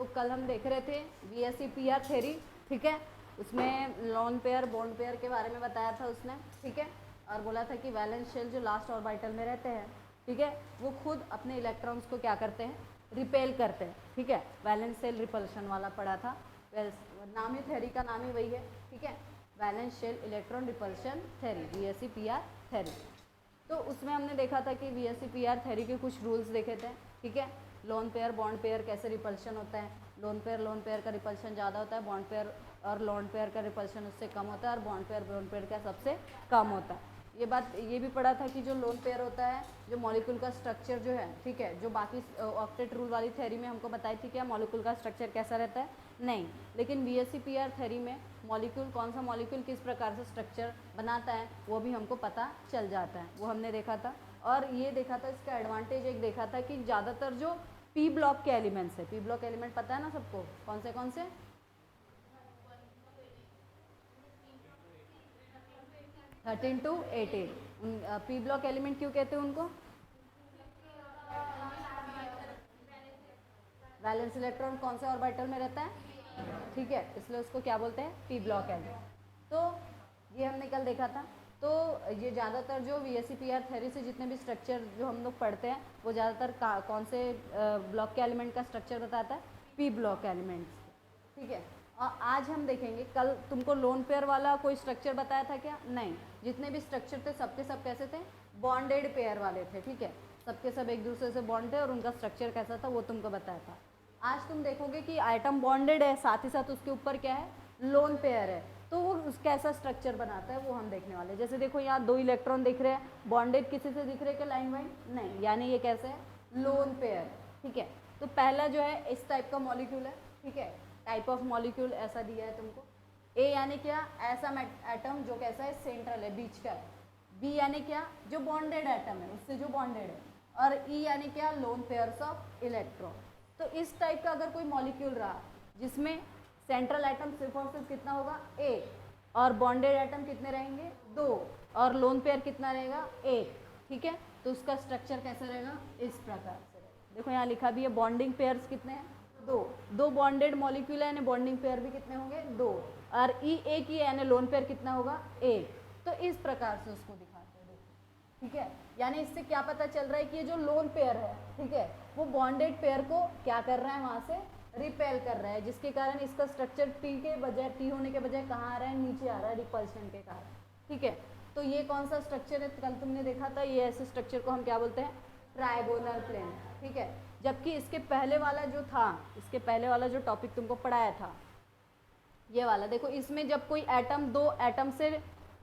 तो कल हम देख रहे थे VSEPR थ्योरी, ठीक है। उसमें लोन पेयर बॉन्ड पेयर के बारे में बताया था उसने, ठीक है। और बोला था कि वैलेंस शेल जो लास्ट ऑर्बिटल में रहते हैं, ठीक है, वो खुद अपने इलेक्ट्रॉन्स को क्या करते हैं, रिपेल करते हैं, ठीक है। वैलेंस शेल रिपल्शन वाला पढ़ा था, नाम ही थ्योरी का नाम ही वही है, ठीक है, valence shell electron repulsion theory, VSEPR theory. तो उसमें हमने देखा था कि VSEPR थ्योरी के कुछ रूल्स देखे थे, ठीक है। लोन पेयर बॉन्ड पेयर कैसे रिपल्शन होता है, लोन पेयर का रिपल्शन ज़्यादा होता है, बॉन्ड पेयर और लोन पेयर का रिपल्शन उससे कम होता है, और बॉन्ड पेयर का सबसे कम होता है। ये बात ये भी पढ़ा था कि जो लोन पेयर होता है, जो मॉलिक्यूल का स्ट्रक्चर जो है, ठीक है, जो बाकी ऑक्टेट रूल वाली थ्योरी में हमको बताई थी क्या मॉलिक्यूल का स्ट्रक्चर कैसा रहता है, नहीं, लेकिन VSEPR थ्योरी में मॉलिक्यूल कौन सा मॉलिक्यूल किस प्रकार से स्ट्रक्चर बनाता है वो भी हमको पता चल जाता है, वो हमने देखा था। और ये देखा था, इसका एडवांटेज एक देखा था कि ज़्यादातर जो P ब्लॉक के एलिमेंट्स है, P ब्लॉक एलिमेंट पता है ना सबको, कौन से 13 to 18। P ब्लॉक एलिमेंट क्यों कहते हैं उनको, वैलेंस इलेक्ट्रॉन कौन से ऑर्बिटल में रहता है, ठीक है, इसलिए उसको क्या बोलते हैं, P ब्लॉक एलिमेंट। तो ये हमने कल देखा था। तो ये ज़्यादातर जो VSEPR थ्योरी से जितने भी स्ट्रक्चर जो हम लोग पढ़ते हैं वो ज़्यादातर कौन से ब्लॉक के एलिमेंट का स्ट्रक्चर बताता है, P ब्लॉक एलिमेंट्स, ठीक है। और आज हम देखेंगे, कल तुमको लोन पेयर वाला कोई स्ट्रक्चर बताया था क्या, नहीं, जितने भी स्ट्रक्चर थे सबके सब कैसे थे, बॉन्डेड पेयर वाले थे, ठीक है, सबके सब एक दूसरे से बॉन्ड थे और उनका स्ट्रक्चर कैसा था वो तुमको बताया था। आज तुम देखोगे कि आइटम बॉन्डेड है, साथ ही साथ उसके ऊपर क्या है, लोन पेयर है, तो वो उसका कैसा स्ट्रक्चर बनाता है वो हम देखने वाले हैं। जैसे देखो यहाँ 2 इलेक्ट्रॉन दिख रहे हैं, बॉन्डेड किसी से दिख रहे हैं क्या लाइन वाइन, नहीं, यानी ये कैसे है, लोन पेयर, ठीक है। तो पहला जो है इस टाइप का मॉलिक्यूल है, ठीक है, टाइप ऑफ मॉलिक्यूल ऐसा दिया है तुमको। ए यानी क्या, ऐसा एटम जो कैसा है, सेंट्रल है, बीच का है। बी यानी क्या, जो बॉन्डेड एटम है, उससे जो बॉन्डेड है। और ई यानी क्या, लोन पेयर्स ऑफ इलेक्ट्रॉन। तो इस टाइप का अगर कोई मॉलिक्यूल रहा जिसमें सेंट्रल एटम सिर्फ और सिर्फ कितना होगा, एक, और बॉन्डेड एटम कितने रहेंगे, 2, और लोन पेयर कितना रहेगा, 1, ठीक है, तो उसका स्ट्रक्चर कैसा रहेगा, इस प्रकार से रहेगा। देखो यहाँ लिखा भी है बॉन्डिंग पेयर्स कितने हैं, 2 बॉन्डेड मॉलिक्यूल है यानी बॉन्डिंग पेयर भी कितने होंगे, 2, और ई एक ही यानी लोन पेयर कितना होगा, 1। तो इस प्रकार से उसको दिखाते हैं, देखो, ठीक है। यानी इससे क्या पता चल रहा है कि ये जो लोन पेयर है, ठीक है, वो बॉन्डेड पेयर को क्या कर रहा है, वहां से रिपेल कर रहा है, जिसके कारण इसका स्ट्रक्चर टी के बजाय, टी होने के बजाय कहाँ आ रहा है, नीचे आ रहा है, रिपल्शन के कारण, ठीक है। तो ये कौन सा स्ट्रक्चर है, कल तुमने देखा था, ये ऐसे स्ट्रक्चर को हम क्या बोलते हैं, ट्राइगोनल प्लेन, ठीक है। जबकि इसके पहले वाला जो था, इसके पहले वाला जो टॉपिक तुमको पढ़ाया था, ये वाला देखो, इसमें जब कोई एटम 2 एटम से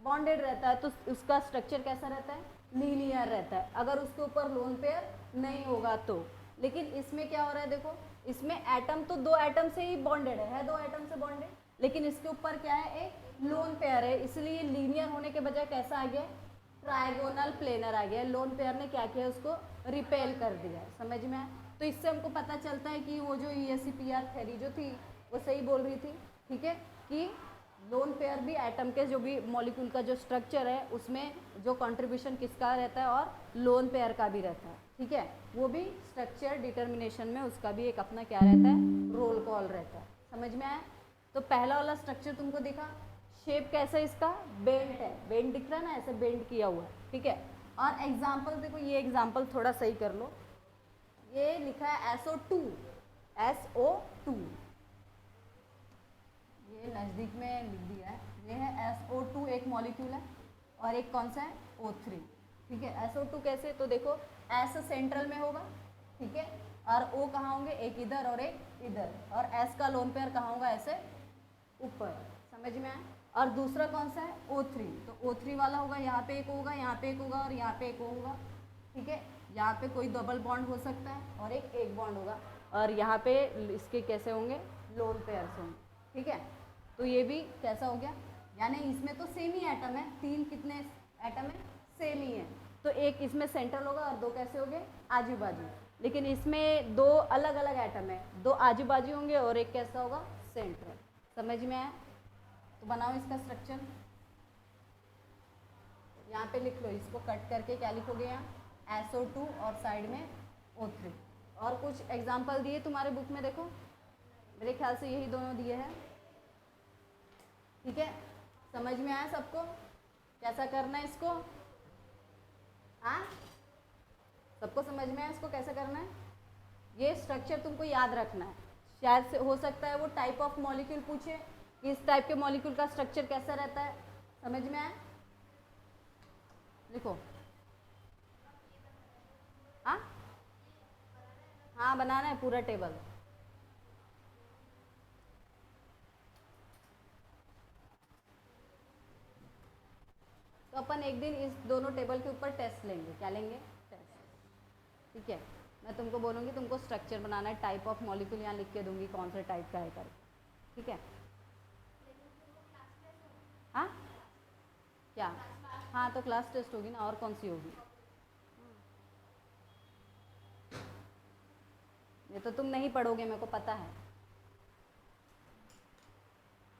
बॉन्डेड रहता है तो उसका स्ट्रक्चर कैसा रहता है, लीनियर रहता है, अगर उसके ऊपर लोन पेयर नहीं होगा तो। लेकिन इसमें क्या हो रहा है, देखो, इसमें एटम तो 2 एटम से ही बॉन्डेड है 2 एटम से बॉन्डेड, लेकिन इसके ऊपर क्या है, एक लोन पेयर है, इसलिए लीनियर होने के बजाय कैसा आ गया, ट्राइगोनल प्लेनर आ गया। लोन पेयर ने क्या किया, उसको रिपेल कर दिया, समझ में आया। तो इससे हमको पता चलता है कि वो जो VSEPR थ्योरी जो थी वो सही बोल रही थी, ठीक है, कि लोन पेयर भी एटम के जो भी मॉलिक्यूल का जो स्ट्रक्चर है उसमें जो कंट्रीब्यूशन किसका रहता है, और लोन पेयर का भी रहता है, ठीक है, वो भी स्ट्रक्चर डिटर्मिनेशन में उसका भी एक अपना क्या रहता है, रोल कॉल रहता है, समझ में आया। तो पहला वाला स्ट्रक्चर तुमको दिखा, शेप कैसा है इसका, बेंट है, बेंट दिख रहा है ना, ऐसे बेंट किया हुआ है, ठीक है। और एग्जाम्पल देखो, ये एग्जाम्पल थोड़ा सही कर लो, ये लिखा है SO2, SO2, ये नज़दीक में लिख दिया है, ये है SO2 एक मॉलिक्यूल है, और एक कौन सा है, O3, ठीक है। SO2 कैसे, तो देखो S सेंट्रल में होगा, ठीक है, और O कहाँ होंगे, एक इधर और एक इधर, और S का लोन पेयर कहाँ होगा, ऐसे ऊपर, समझ में आया। और दूसरा कौन सा है, O3, तो O3 वाला होगा, यहाँ पे एक होगा, यहाँ पे एक होगा, और यहाँ पे एक होगा, ठीक है। यहाँ पे कोई डबल बॉन्ड हो सकता है और एक बॉन्ड होगा, और यहाँ पे इसके कैसे होंगे, लोन पेयर्स होंगे, ठीक है। तो ये भी कैसा हो गया, यानी इसमें तो सेम ही एटम है, 3 कितने एटम है, सेम ही है, तो एक इसमें सेंट्रल होगा और 2 कैसे हो गए, आजू बाजू। लेकिन इसमें 2 अलग अलग एटम है, 2 आजू बाजू होंगे और एक कैसा होगा, सेंट्रल, समझ में आया। तो बनाओ इसका स्ट्रक्चर, यहाँ पे लिख लो, इसको कट करके क्या लिखोगे, यहाँ SO2 और साइड में O3। और कुछ एग्जाम्पल दिए तुम्हारे बुक में, देखो मेरे ख्याल से यही दोनों दिए हैं। ठीक है, समझ में आया सबको कैसा करना है इसको? हाँ, सबको समझ में आया इसको कैसे करना है? ये स्ट्रक्चर तुमको याद रखना है। शायद से हो सकता है वो टाइप ऑफ मॉलिक्यूल पूछे कि इस टाइप के मॉलिक्यूल का स्ट्रक्चर कैसा रहता है। समझ में आया? लिखो। हाँ हाँ, बनाना है पूरा टेबल। तो अपन एक दिन इस दोनों टेबल के ऊपर टेस्ट लेंगे। क्या लेंगे? टेस्ट। ठीक है, मैं तुमको बोलूँगी तुमको स्ट्रक्चर बनाना है, टाइप ऑफ मॉलिक्यूल यहाँ लिख के दूंगी कौन से टाइप का है करके। ठीक है? हाँ क्या? हाँ, तो क्लास टेस्ट होगी ना, और कौन सी होगी? ये तो तुम नहीं पढ़ोगे, मेरे को पता है।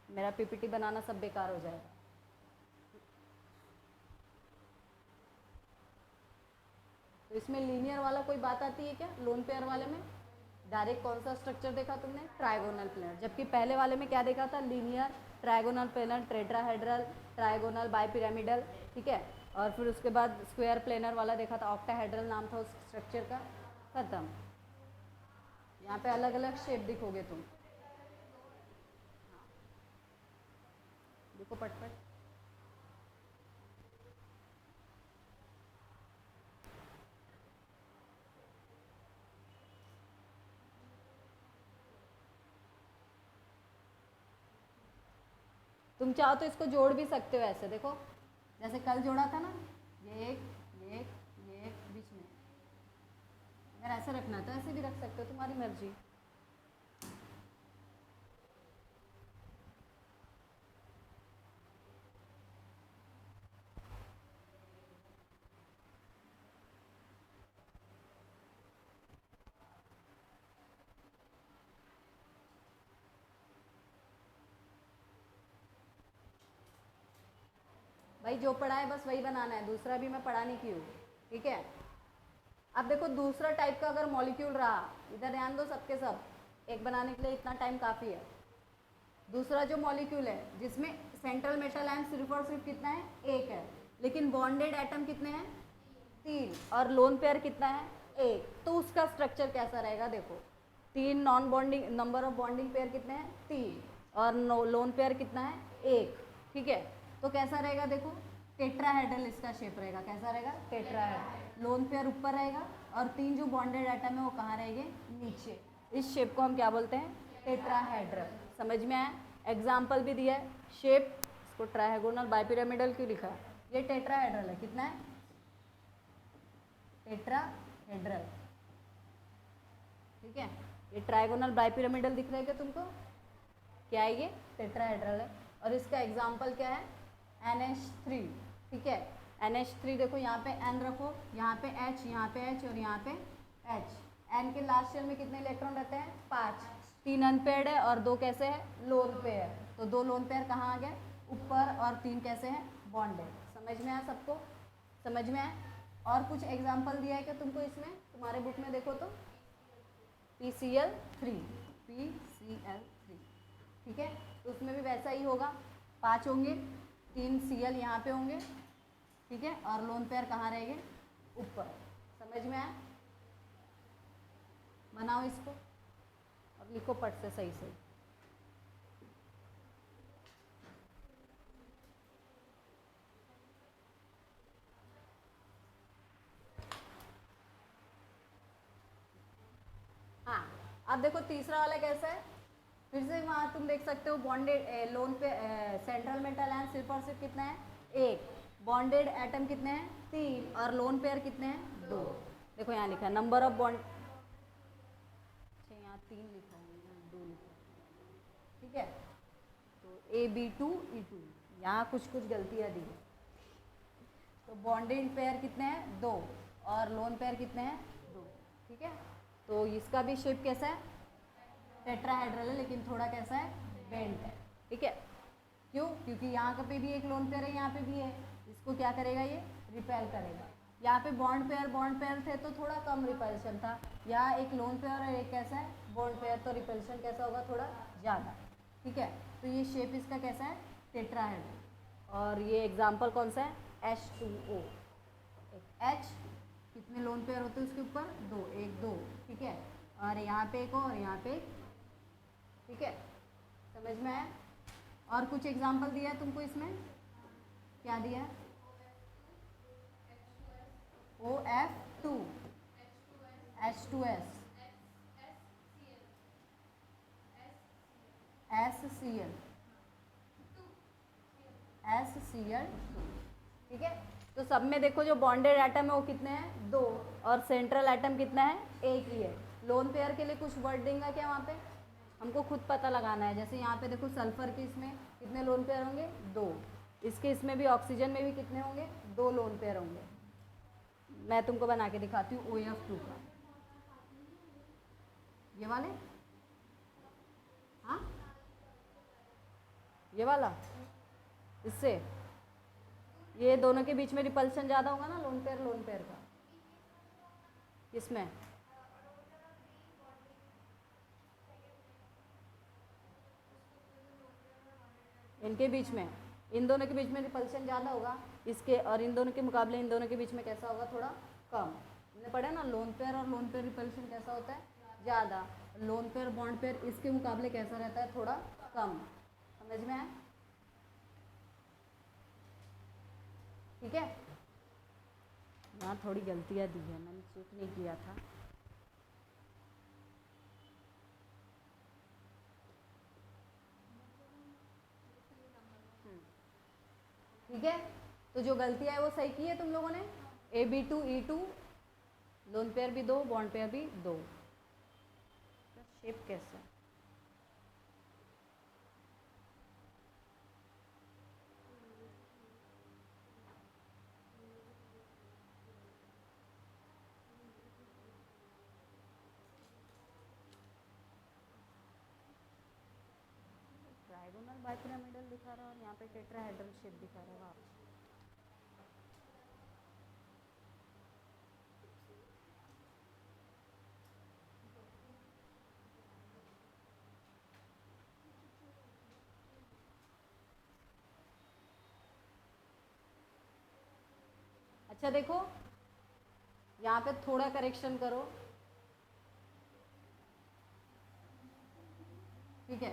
मेरा पीपीटी बनाना सब बेकार हो जाएगा। तो इसमें लीनियर वाला कोई बात आती है क्या? लोन पेयर वाले में डायरेक्ट कौन सा स्ट्रक्चर देखा तुमने? Trigonal planar. जबकि पहले वाले में क्या देखा था? Linear, trigonal planar, tetrahedral, trigonal, bipyramidal. ठीक है, और फिर उसके बाद स्क्वायर प्लेनर वाला देखा था, ऑक्टाहेड्रल नाम था उस स्ट्रक्चर का। खत्म। यहाँ पे अलग अलग शेप दिखोगे तुम। देखो पटपट। तुम चाहो तो इसको जोड़ भी सकते हो ऐसे, देखो जैसे कल जोड़ा था ना, ये एक, ये एक, ये एक बीच में। अगर ऐसे रखना है तो ऐसे भी रख सकते हो, तुम्हारी मर्जी। भाई जो पढ़ा है बस वही बनाना है, दूसरा भी मैं पढ़ा नहीं की हूँ। ठीक है, अब देखो दूसरा टाइप का अगर मॉलिक्यूल रहा, इधर ध्यान दो सबके सब, एक बनाने के लिए इतना टाइम काफ़ी है। दूसरा जो मॉलिक्यूल है जिसमें सेंट्रल मेटल आयन सिर्फ और सिर्फ कितना है? एक है, लेकिन बॉन्डेड एटम कितने हैं? 3, और लोन पेयर कितना है? 1। तो उसका स्ट्रक्चर कैसा रहेगा? देखो 3 non bonding, number of bonding pair कितने हैं? 3, और लोन पेयर कितना है? 1। ठीक है, तो कैसा रहेगा? देखो टेट्राहेड्रल इसका शेप रहेगा। कैसा रहेगा? टेट्राहेड्रल। लोन पेयर ऊपर रहेगा और 3 जो बॉन्डेड एटम है वो कहाँ रहेंगे? नीचे। इस शेप को हम क्या बोलते हैं? टेट्राहेड्रल। समझ में आया? एग्जाम्पल भी दिया है। शेप इसको ट्रायगोनल बाइपिरामिडल क्यों लिखा है? ये टेट्राहेड्रल है। कितना है? टेट्राहेड्रल। ठीक है, ये ट्रायगोनल बाइपिरामिडल दिख रहा है क्या तुमको? क्या है ये? टेट्राहेड्रल है। और इसका एग्जाम्पल क्या है? NH3। ठीक है, NH3 देखो यहाँ पे N रखो, यहाँ पे H, यहाँ पे H और यहाँ पे H। N के लास्ट शेल में कितने इलेक्ट्रॉन रहते हैं? 5। 3 अनपेयर्ड है और 2 कैसे है? Lone pair. तो 2 लोन पेयर कहाँ आ गए? ऊपर, और 3 कैसे हैं? बॉन्डेड। समझ में आया सबको? समझ में आया? और कुछ एग्जाम्पल दिया है क्या तुमको इसमें? तुम्हारे बुक में देखो तो PCl3, PCl3। ठीक है, तो उसमें भी वैसा ही होगा, 5 होंगे, 3 Cl यहाँ पे होंगे। ठीक है, और लोन पेयर कहाँ रहेंगे? ऊपर। समझ में आया? बनाओ इसको और लिखो पट से सही सही। हाँ, अब देखो तीसरा वाला कैसा है? फिर से वहाँ तुम देख सकते हो बॉन्डेड लोन पे सेंट्रल मेटल आयन सिर्फ और सिर्फ कितना है? 1। बॉन्डेड एटम कितने हैं? 3, और लोन पेयर कितने हैं? 2। देखो यहाँ लिखा है नंबर ऑफ बॉन्ड, अच्छा यहाँ 3 लिखा है, यहाँ 2 लिखा है। ठीक है, तो AB2E2, यहाँ कुछ कुछ गलतियाँ दी है। तो बॉन्डेड पेयर कितने हैं? 2, और लोन पेयर कितने हैं? 2। ठीक है, तो इसका भी शेप कैसा है? टेट्राहेड्रल है, लेकिन थोड़ा कैसा है? बेंट है। ठीक है, क्यों? क्योंकि यहाँ पे भी एक लोन पेयर है, यहाँ पे भी है। इसको क्या करेगा? ये रिपेल करेगा। यहाँ पे बॉन्ड पेयर थे तो थोड़ा कम रिपल्शन था, यहाँ एक लोन पेयर और एक कैसा है बॉन्ड पेयर, तो रिपल्शन कैसा होगा थोड़ा ज़्यादा। ठीक है, तो ये शेप इसका कैसा है टेट्राहेड्रल। और ये एग्जाम्पल कौन सा है H2O, H कितने लोन पेयर होते हैं उसके ऊपर 2, 1 2। ठीक है, और यहाँ पे एक और यहाँ पे एक। ठीक है, समझ में आया। और कुछ एग्जाम्पल दिया है तुमको इसमें, क्या दिया है OF2 H2S SCl SCl2। ठीक है, तो सब में देखो जो बॉन्डेड एटम है वो कितने हैं 2, और सेंट्रल एटम कितना है एक ही है। लोन पेयर के लिए कुछ वर्डिंग है क्या वहाँ पे, हमको खुद पता लगाना है। जैसे यहाँ पे देखो सल्फर के इसमें कितने लोन पेयर होंगे 2, इसके इसमें भी ऑक्सीजन में भी कितने होंगे 2 लोन पेयर होंगे। मैं तुमको बना के दिखाती हूँ OF2 का, ये वाले, हाँ ये वाला, इससे ये दोनों के बीच में रिपल्शन ज़्यादा होगा ना लोन पेयर का, किसमें इनके बीच में, इन दोनों के बीच में रिपल्शन ज़्यादा होगा इसके, और इन दोनों के मुकाबले इन दोनों के बीच में कैसा होगा थोड़ा कम। हमने पढ़ा ना लोन पेयर और लोन पेयर रिपल्शन कैसा होता है ज़्यादा, लोन पेयर बॉन्ड पेयर इसके मुकाबले कैसा रहता है थोड़ा कम। समझ में आया। ठीक है, यहाँ थोड़ी गलतियाँ दी है, मैंने चेक नहीं किया था। ठीक है, तो जो गलतियाँ है वो सही की है तुम लोगों ने। AB2E2 लोन पेयर भी 2, बॉन्ड पेयर भी 2। शेप कैसा है, ट्राइगोनल बाइपिरामिडल दिखा रहा है और यहाँ पे टेट्राहेड्रल शेप दिखा रहा है। अच्छा देखो यहाँ पे थोड़ा करेक्शन करो। ठीक है,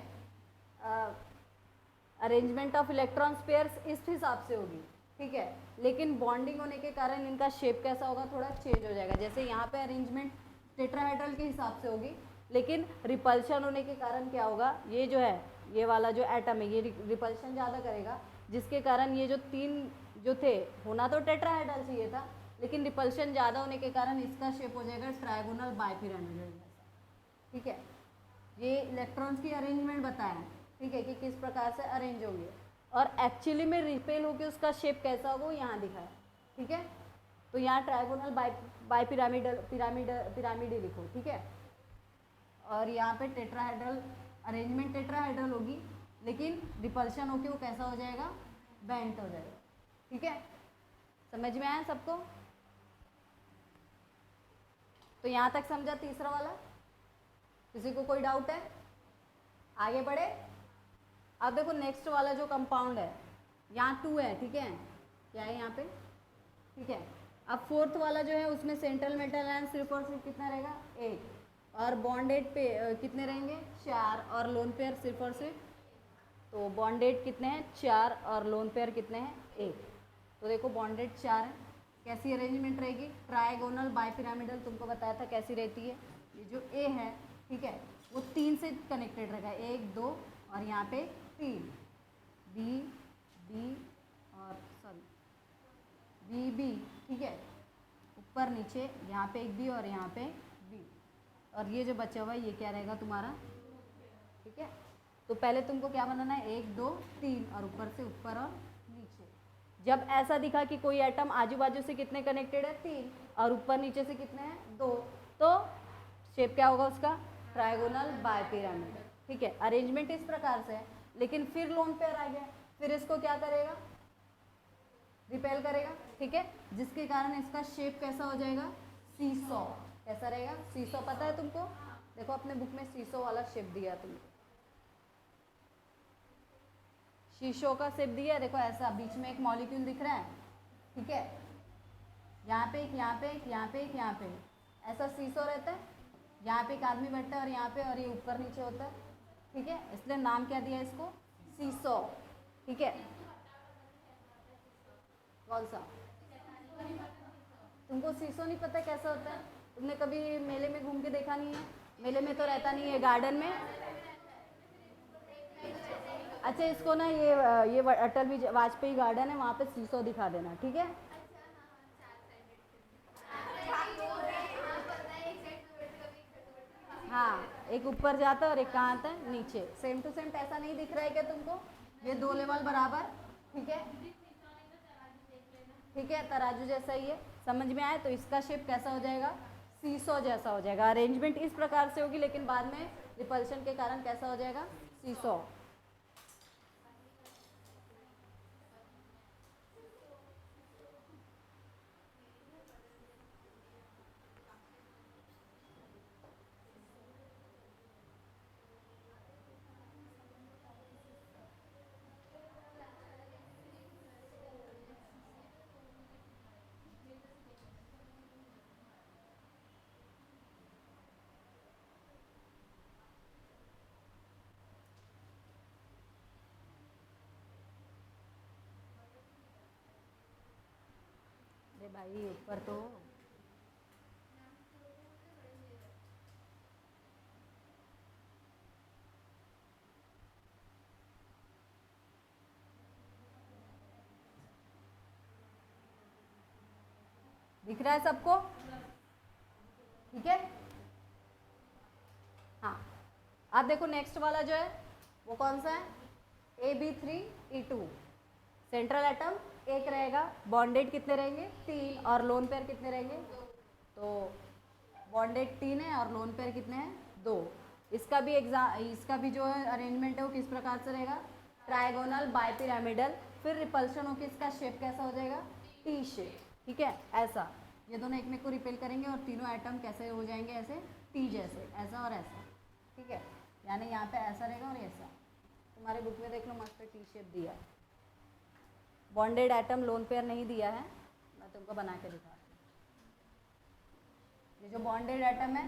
अरेंजमेंट ऑफ इलेक्ट्रॉन्स पेयर्स इस हिसाब से होगी। ठीक है, लेकिन बॉन्डिंग होने के कारण इनका शेप कैसा होगा थोड़ा चेंज हो जाएगा। जैसे यहाँ पे अरेंजमेंट टेट्राहेड्रल के हिसाब से होगी, लेकिन रिपल्शन होने के कारण क्या होगा, ये जो है ये वाला जो एटम है ये रिपल्शन ज़्यादा करेगा, जिसके कारण ये जो 3 जो थे, होना तो टेट्राहेड्रल चाहिए था, लेकिन रिपल्शन ज़्यादा होने के कारण इसका शेप हो जाएगा ट्राइगोनल बाइपिरामिडल जैसा। ठीक है, ये इलेक्ट्रॉन्स की अरेंजमेंट बताया। ठीक है, कि किस प्रकार से अरेंज होंगे, और एक्चुअली में रिपेल होकर उसका शेप कैसा होगा वो यहाँ दिखाया। ठीक है, तो यहाँ ट्राइगोनल पिरामिड लिखो। ठीक है, और यहाँ पे टेट्राहेड्रल अरेंजमेंट टेट्राहेड्रल होगी, लेकिन रिपल्शन होके वो कैसा हो जाएगा बेंट हो जाएगा। ठीक है, समझ में आया सबको। तो यहाँ तक समझा तीसरा वाला, किसी को कोई डाउट है आगे बढ़े। अब देखो नेक्स्ट वाला जो कंपाउंड है, यहाँ 2 है। ठीक है, क्या है यहाँ पे, ठीक है। अब फोर्थ वाला जो है उसमें सेंट्रल मेटल आयन सिर्फ और सिर्फ कितना रहेगा 1, और बॉन्डेड पे कितने रहेंगे 4, और लोन पेयर सिर्फ और सिर्फ, तो बॉन्डेड कितने हैं 4 और लोन पेयर कितने हैं 1। तो देखो बॉन्डेड 4 है, कैसी अरेंजमेंट रहेगी ट्राइगोनल बाइपिरामिडल, तुमको बताया था कैसी रहती है। ये जो ए है, ठीक है, वो 3 से कनेक्टेड रहेगा, 1 2 और यहाँ पे 3, बी बी और सॉरी बी बी। ठीक है, ऊपर नीचे यहाँ पे एक बी और यहाँ पे बी, और ये जो बचा हुआ है ये क्या रहेगा तुम्हारा। ठीक है, तो पहले तुमको क्या बनाना है 1 2 3, और ऊपर से ऊपर और नीचे। जब ऐसा दिखा कि कोई एटम आजू बाजू से कितने कनेक्टेड है 3, और ऊपर नीचे से कितने हैं 2, तो शेप क्या होगा उसका ट्राइगोनल बाइपिरामिडल। ठीक है, अरेंजमेंट इस प्रकार से है, लेकिन फिर लोन पेयर आ गया, फिर इसको क्या करेगा रिपेल करेगा, ठीक है, जिसके कारण इसका शेप कैसा हो जाएगा, सीसॉ। कैसा रहेगा, सीसॉ। पता है तुमको, देखो अपने बुक में सीसॉ वाला शेप दिया है तुमको, शीशो का शेप दिया है, देखो ऐसा बीच में एक मॉलिक्यूल दिख रहा है, ठीक है, यहाँ पे एक, यहाँ पे एक, यहाँ पे एक, यहाँ पे, ऐसा सीसो रहता है, यहाँ पे एक आदमी बैठता है और यहाँ पे, और ये ऊपर नीचे होता है, ठीक है, इसलिए नाम क्या दिया इसको, सीसो, ठीक है। कौन सा, तुमको सीसो नहीं पता कैसा होता है, तुमने कभी मेले में घूम के देखा नहीं है, मेले में तो रहता नहीं है, गार्डन में। अच्छा इसको ना ये अटल वाजपेयी गार्डन है, वहाँ पे सीसो दिखा देना, ठीक है। हाँ, एक ऊपर जाता है और एक कहाँ आता है, नीचे। सेम टू सेम ऐसा नहीं दिख रहा है क्या तुमको, ये दो लेवल बराबर, ठीक है, ठीक है, तराजू जैसा ही है, समझ में आया। तो इसका शेप कैसा हो जाएगा, सीसो जैसा हो जाएगा। अरेंजमेंट इस प्रकार से होगी, लेकिन बाद में रिपल्शन के कारण कैसा हो जाएगा, सीसो। अरे भाई ऊपर तो दिख रहा है सबको, ठीक है। हाँ, अब देखो नेक्स्ट वाला जो है वो कौन सा है, AB3E2। सेंट्रल एटम एक रहेगा, बॉन्डेड कितने रहेंगे, 3, और लोन पेयर कितने रहेंगे, तो बॉन्डेड 3 है और लोन पेयर कितने हैं, 2। इसका भी जो है अरेंजमेंट है वो किस प्रकार से रहेगा, ट्राइगोनल बाइपिरामिडल। फिर रिपल्शन होकर इसका शेप कैसा हो जाएगा, टी शेप, ठीक है, ऐसा। ये दोनों एक में को रिपेल करेंगे और तीनों एटम कैसे हो जाएंगे, ऐसे टी जैसे, ऐसा और ऐसा, ठीक है। यानी यहाँ पे ऐसा रहेगा और ऐसा, तुम्हारे बुक में देख लो मस्त टी शेप दिया है। बॉन्डेड एटम लोन पेयर नहीं दिया है, मैं तुमको बना के दिखा रही हूँ। ये जो बॉन्डेड एटम है,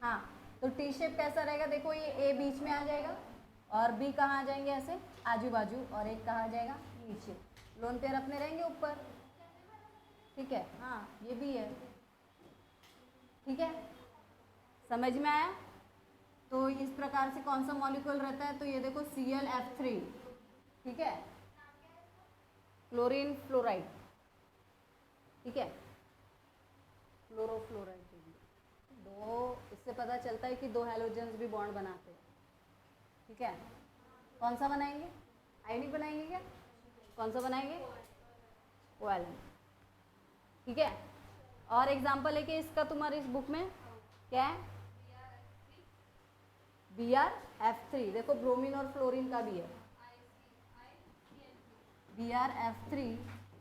हाँ, तो टी शेप कैसा रहेगा, देखो ये ए बीच में आ जाएगा और बी कहाँ आ जाएंगे, ऐसे आजू बाजू, और एक कहाँ आ जाएगा, नीचे। लोन पेयर अपने रहेंगे ऊपर, ठीक है। हाँ, ये भी है, ठीक है, समझ में आया। तो इस प्रकार से कौन सा मॉलिक्यूल रहता है, तो ये देखो Cl(F3), ठीक है, क्लोरीन फ्लोराइड, ठीक है, फ्लोरोफ्लोराइड। दो, इससे पता चलता है कि दो हैलोजेंस भी बॉन्ड बनाते हैं, ठीक है। कौन सा बनाएंगे, आयनिक बनाएंगे क्या, कौन सा बनाएंगे, कोवैलेंट, ठीक है। और एग्जांपल है कि इसका तुम्हारे इस बुक में क्या है, Br(F3), देखो ब्रोमीन और फ्लोरीन का भी है, Br(F3)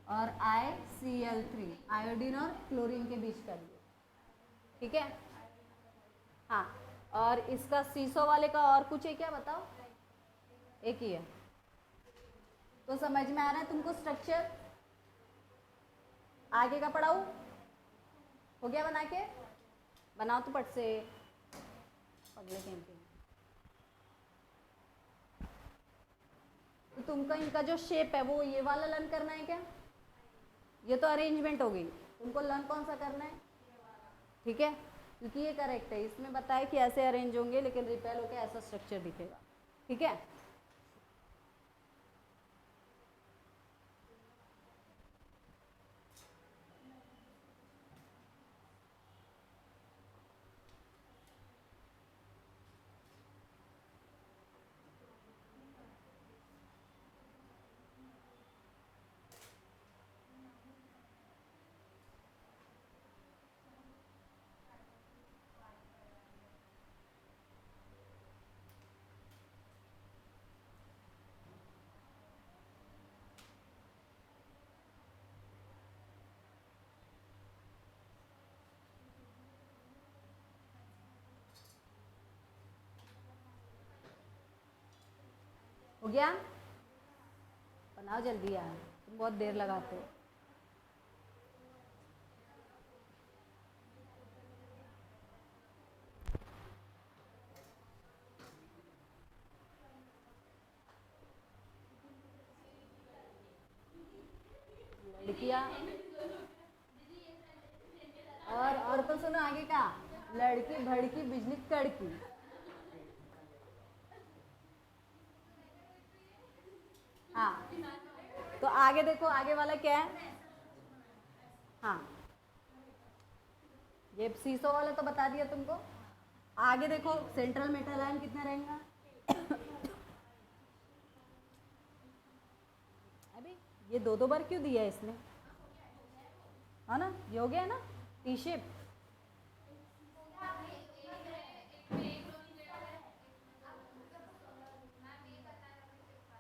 और ICl3, आयोडीन और क्लोरीन के बीच का भी है, ठीक है। हाँ, और इसका सीसो वाले का और कुछ है क्या, बताओ, एक ही है। तो समझ में आ रहा है तुमको स्ट्रक्चर, आगे का पढ़ाऊं, हो गया बना के, बनाओ तो पट से, अगले गेम पे। तो तुमका इनका जो शेप है वो ये वाला लर्न करना है क्या, ये तो अरेंजमेंट हो गई, तुमको लर्न कौन सा करना है, ठीक है, क्योंकि ये करेक्ट है। इसमें बताया कि ऐसे अरेंज होंगे लेकिन रिपेल होकर ऐसा स्ट्रक्चर दिखेगा, ठीक है। हो गया? बनाओ जल्दी यार, तुम बहुत देर लगाते हो। लड़कियां और तो सुनो आगे का, लड़की भड़की बिजली कड़की। हाँ, तो आगे देखो, आगे वाला क्या है? हाँ, ये सीसो वाला तो बता दिया तुमको। आगे देखो, सेंट्रल मेटल आयन कितना रहेगा? अभी ये दो बार क्यों दिया है इसने? है ना, ये हो गया ना टी शेप।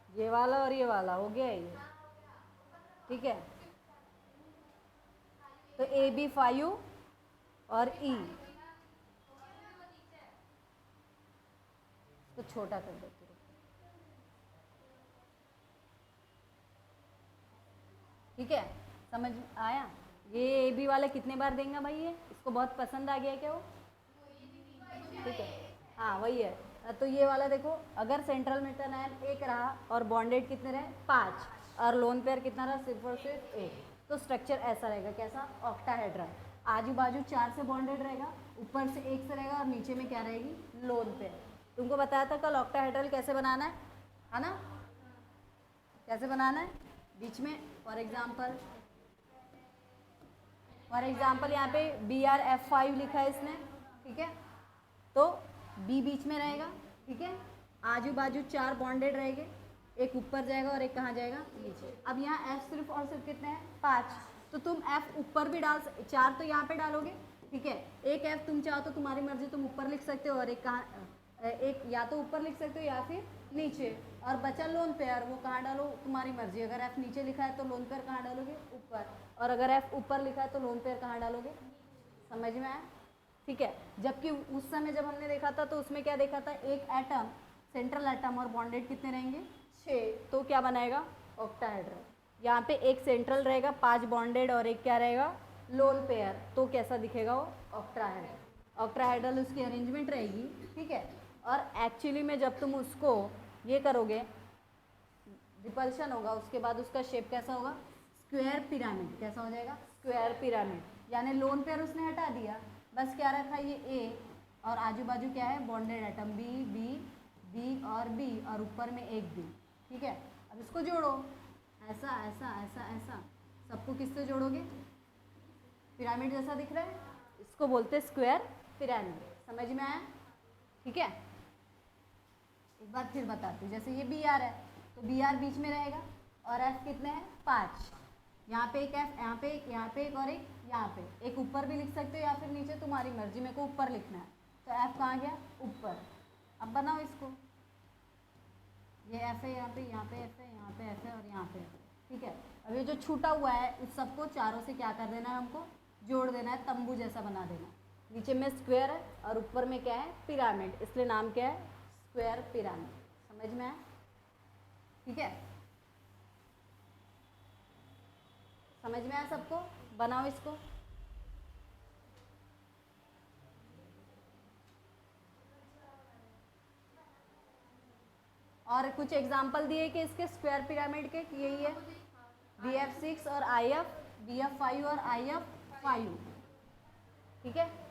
ये वाला और ये वाला हो गया ये, ठीक है। तो AB5 और E तो छोटा कर देती हूँ, ठीक है। समझ आया? ये AB वाला कितने बार देंगे भाई? ये इसको बहुत पसंद आ गया है क्या वो? ठीक है, हाँ वही है। तो ये वाला देखो, अगर सेंट्रल मेटल आयन एक रहा और बॉन्डेड कितने रहे? 5, और लोन पेयर कितना रहा? सिर्फ और सिर्फ 1। तो स्ट्रक्चर ऐसा रहेगा, कैसा? ऑक्टाहेड्रल। आजू बाजू 4 से बॉन्डेड रहेगा, ऊपर से 1 से रहेगा, और नीचे में क्या रहेगी? Lone pair. तुमको बताया था कल ऑक्टाहेड्रल कैसे बनाना है ना? कैसे बनाना है? बीच में फॉर एग्जाम्पल यहाँ पे BrF5 लिखा है इसने, ठीक है। तो B बीच में रहेगा, ठीक है। आजू बाजू 4 बॉन्डेड रहेंगे, एक ऊपर जाएगा और एक कहाँ जाएगा? नीचे। अब यहाँ F सिर्फ और सिर्फ कितने हैं? 5। तो तुम F ऊपर भी डाल 4 तो यहाँ पे डालोगे, ठीक है। एक F तुम चाहो तो तुम्हारी मर्जी, तुम ऊपर लिख सकते हो, और एक कहाँ, एक या तो ऊपर लिख सकते हो या फिर नीचे। और बचा लोन पेयर, वो कहाँ डालो? तुम्हारी मर्जी। अगर F नीचे लिखा है तो लोन पेयर कहाँ डालोगे? ऊपर। और अगर F ऊपर लिखा है तो लोन पेयर कहाँ डालोगे? समझ में आया? ठीक है। जबकि उस समय जब हमने देखा था तो उसमें क्या देखा था? एक एटम, सेंट्रल एटम, और बॉन्डेड कितने रहेंगे? 6। तो क्या बनाएगा? ऑक्टाहेड्रल। यहाँ पे एक सेंट्रल रहेगा, 5 बॉन्डेड, और एक क्या रहेगा? Lone pair. तो कैसा दिखेगा वो? ऑक्टाहेड्रल। ऑक्टाहेड्रल उसकी अरेंजमेंट रहेगी, ठीक है। और एक्चुअली में जब तुम उसको ये करोगे, रिपल्शन होगा, उसके बाद उसका शेप कैसा होगा? Square pyramid. कैसा हो जाएगा? Square pyramid. यानी लोन पेयर उसने हटा दिया, बस क्या रखा? ये A, और आजू बाजू क्या है? Bonded atom B, B, B और B, और ऊपर में एक B, ठीक है। अब इसको जोड़ो, ऐसा ऐसा ऐसा ऐसा, सबको किससे जोड़ोगे? पिरामिड जैसा दिख रहा है, इसको बोलते हैं स्क्वायर पिरामिड। समझ में आया? ठीक है। एक बार फिर बताती हूँ। जैसे ये Br है तो Br बीच में रहेगा, और F कितने हैं? 5। यहाँ पे एक F, यहाँ पे एक, यहाँ पे एक, और एक यहाँ पे एक। ऊपर भी लिख सकते हो या फिर नीचे, तुम्हारी मर्जी। मेरे को ऊपर लिखना है, तो F कहाँ गया? ऊपर। अब बनाओ इसको, ये F है, यहाँ पे F है, यहाँ पे F है, और यहाँ पे F है, ठीक है। अब ये जो छूटा हुआ है, इस सबको चारों से क्या कर देना है? हमको जोड़ देना है, तंबू जैसा बना देना। नीचे में स्क्वायर है और ऊपर में क्या है? पिरामिड, इसलिए नाम क्या है? Square pyramid. समझ में आया? ठीक है, समझ में आया सबको? बनाओ इसको। और कुछ एग्जाम्पल दिए कि इसके स्क्वायर पिरामिड के, यही है BF6 और IF, BF5 और IF5, ठीक है।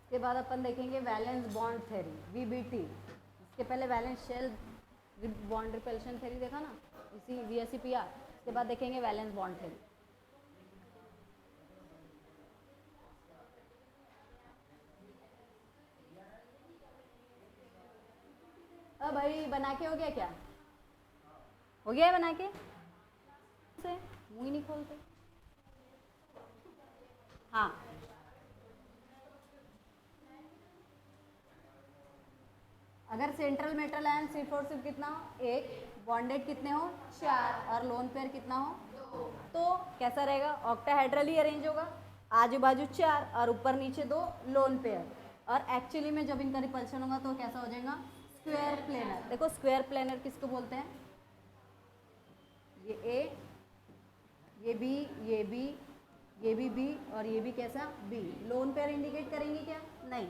इसके बाद अपन देखेंगे वैलेंस बॉन्ड थ्योरी, VBT। इसके पहले valence shell bond repulsion theory देखा ना, इसी VSEPR। इसके बाद देखेंगे वैलेंस बॉन्ड थ्योरी। भाई बना के हो गया क्या? हो गया है बना के? से मुंह ही नहीं खोलते। हाँ, अगर सेंट्रल मेटल आयन सिर्फ और सिर्फ कितना हो? एक, बॉन्डेड कितने हो? 4, और लोन पेयर कितना हो? 2। तो कैसा रहेगा? ऑक्टाहेड्रली अरेंज होगा, आजू बाजू 4 और ऊपर नीचे 2 लोन पेयर। और एक्चुअली में जब इनका रिपल्शन होगा तो कैसा हो जाएगा? Square planar. देखो स्क्वायर प्लेनर किसको बोलते हैं? ये ए, ये बी, ये बी, ये भी बी, और ये भी कैसा? बी। लोन पेयर इंडिकेट करेंगे क्या? नहीं,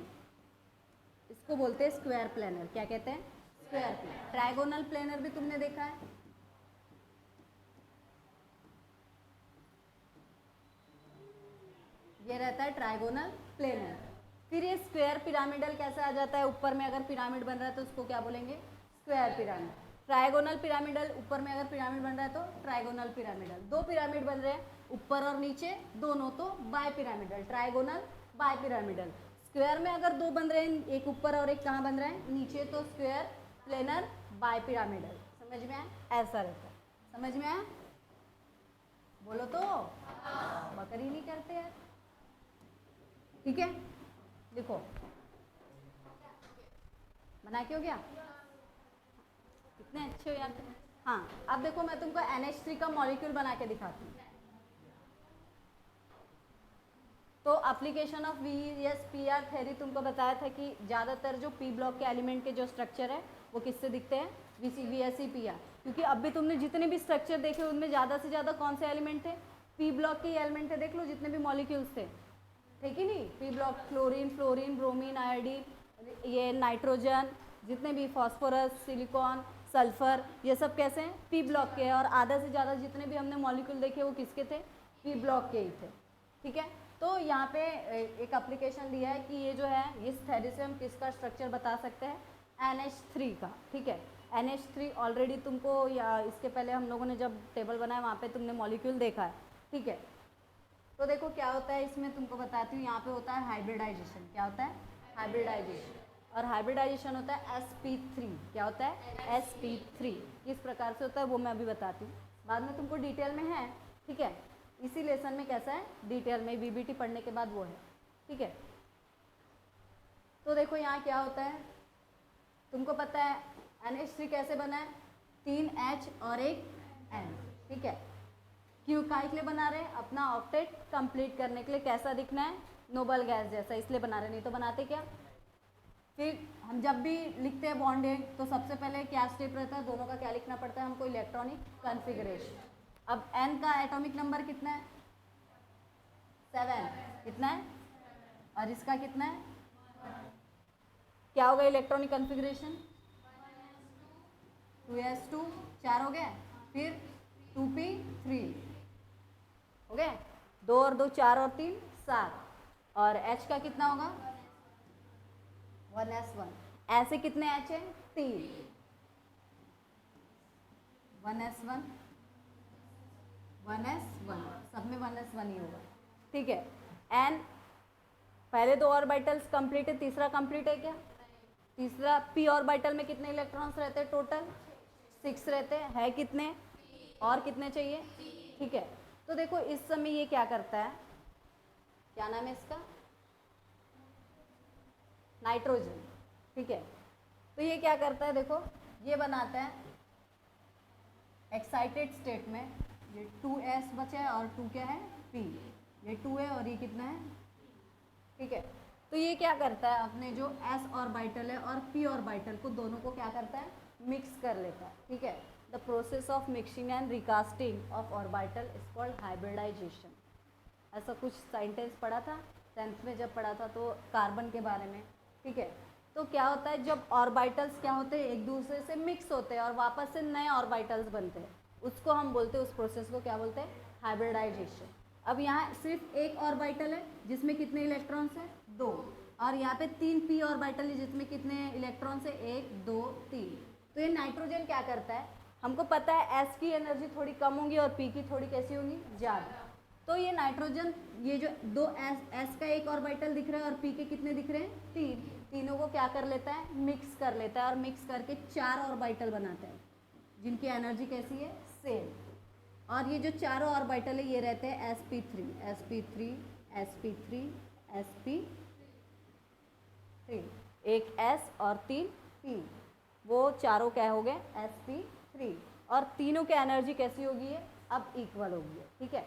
इसको बोलते हैं स्क्वायर प्लेनर। क्या कहते हैं? Square planar. ट्राइगोनल प्लेनर भी तुमने देखा है, ये रहता है ट्राइगोनल प्लेनर। फिर ये स्क्वायर पिरामिडल कैसे आ जाता है? ऊपर में अगर पिरामिड बन रहा है तो उसको क्या बोलेंगे? Square pyramid. ट्राइगोनल पिरामिडल, ऊपर में अगर पिरामिड बन रहा है तो ट्राइगोनल पिरामिडल। दो पिरामिड बन रहे हैं ऊपर और नीचे दोनों, तो bipyramidal. Trigonal, bipyramidal. Square में अगर दो बन रहे हैं, एक ऊपर और एक कहाँ बन रहा है? नीचे, तो स्क्वायर प्लेनर बाय पिरामिडल। समझ में आया? ऐसा रहता है। समझ में आया? बोलो तो, बकरी नहीं करते यार। ठीक है, लिखो। बना के हो गया? कितने अच्छे हो यार तुम। हाँ, अब देखो मैं तुमको NH3 का मॉलिक्यूल बना के दिखाती हूँ। तो एप्लीकेशन ऑफ VSPR थ्योरी तुमको बताया था कि ज़्यादातर जो पी ब्लॉक के एलिमेंट के जो स्ट्रक्चर है वो किससे दिखते हैं? VSEPR। क्योंकि अब भी तुमने जितने भी स्ट्रक्चर देखे उनमें ज़्यादा से ज़्यादा कौन से एलिमेंट थे? पी ब्लॉक के एलिमेंट थे। देख लो जितने भी मॉलिक्यूल्स थे, ठीक ही नहीं? P block, chlorine, fluorine, bromine, iodine, ये नाइट्रोजन, जितने भी फॉस्फोरस, सिलिकॉन, सल्फर, ये सब कैसे हैं? पी ब्लॉक के। और आधा से ज़्यादा जितने भी हमने मॉलिक्यूल देखे वो किसके थे? पी ब्लॉक के ही थे। ठीक है, तो यहाँ पे एक एप्लीकेशन दिया है कि ये जो है इस थ्योरी से हम किसका स्ट्रक्चर बता सकते हैं? NH3 का। ठीक है, NH3 ऑलरेडी तुमको, या इसके पहले हम लोगों ने जब टेबल बनाया वहाँ पे तुमने मॉलिक्यूल देखा है। ठीक है, तो देखो क्या होता है इसमें, तुमको बताती हूँ। यहाँ पे होता है हाइब्रिडाइजेशन। क्या होता है? हाइब्रिडाइजेशन। और हाइब्रिडाइजेशन होता है sp3। क्या होता है? sp3। किस प्रकार से होता है वो मैं अभी बताती हूँ, बाद में तुमको डिटेल में है। ठीक है, इसी लेसन में कैसा है डिटेल में, बीबीटी पढ़ने के बाद वो है। ठीक है, तो देखो यहाँ क्या होता है, तुमको पता है NH3 कैसे बना है? 3 H और एक N। ठीक है, क्यों काहे के लिए बना रहे हैं? अपना ऑक्टेट कंप्लीट करने के लिए। कैसा दिखना है? नोबल गैस जैसा, इसलिए बना रहे, नहीं तो बनाते क्या? फिर हम जब भी लिखते हैं बॉन्डिंग तो सबसे पहले क्या स्टेप रहता है? दोनों का क्या लिखना पड़ता है हमको? Electronic configuration. अब N का एटॉमिक नंबर कितना है? 7। कितना है? और इसका कितना है? क्या होगा इलेक्ट्रॉनिक कॉन्फ़िगरेशन? 2s2, 4 हो गया। फिर 2p3 हो गया। 2 और 2 4 और 3 7। और H का कितना होगा? 1s1। ऐसे कितने H है? 3। 1s1, 1s1, सब में 1s1 ही होगा। ठीक है, N पहले 2 ऑर्बिटल्स कंप्लीट है, तीसरा कंप्लीट है क्या? तीसरा p ऑर्बिटल में कितने इलेक्ट्रॉन्स रहते हैं? टोटल 6 रहते हैं। है कितने? और कितने चाहिए? ठीक है, तो देखो इस समय ये क्या करता है, क्या नाम है इसका? नाइट्रोजन। ठीक है, तो ये क्या करता है? देखो ये बनाता है एक्साइटेड स्टेट में, ये 2s बचा है और 2 क्या है? p। ये 2 है और ये कितना है? ठीक है, तो ये क्या करता है? अपने जो s ऑर्बिटल है और p ऑर्बिटल को, दोनों को क्या करता है? मिक्स कर लेता है। ठीक है, the process of mixing and recasting of orbital is called hybridization. ऐसा कुछ सेंटेंस पढ़ा था 10th में जब पढ़ा था तो, कार्बन के बारे में। ठीक है, तो क्या होता है जब ऑर्बिटल्स क्या होते हैं? एक दूसरे से मिक्स होते हैं और वापस से नए ऑर्बिटल्स बनते हैं, उसको हम बोलते हैं, उस प्रोसेस को क्या बोलते हैं? हाइब्रिडाइजेशन। अब यहाँ सिर्फ एक ऑर्बिटल है जिसमें कितने इलेक्ट्रॉन्स हैं? 2। और यहाँ पे 3 p ऑर्बिटल है जिसमें कितने इलेक्ट्रॉन्स है? 1 2 3। तो ये नाइट्रोजन क्या करता है? हमको पता है S की एनर्जी थोड़ी कम होगी और P की थोड़ी कैसी होगी? ज़्यादा। तो ये नाइट्रोजन, ये जो दो एस का एक ऑर्बिटल दिख रहा है और पी के कितने दिख रहे हैं, तीन, तीनों को क्या कर लेता है, मिक्स कर लेता है और मिक्स करके 4 ऑर्बिटल बनाता है जिनकी एनर्जी कैसी है, सेम। और ये जो चारों ऑर्बिटल है ये रहते हैं sp3 sp3 sp3 sp3, एक s और 3 p, वो चारों क्या हो गए, sp3। और तीनों की एनर्जी कैसी होगी है, अब इक्वल होगी है, ठीक है।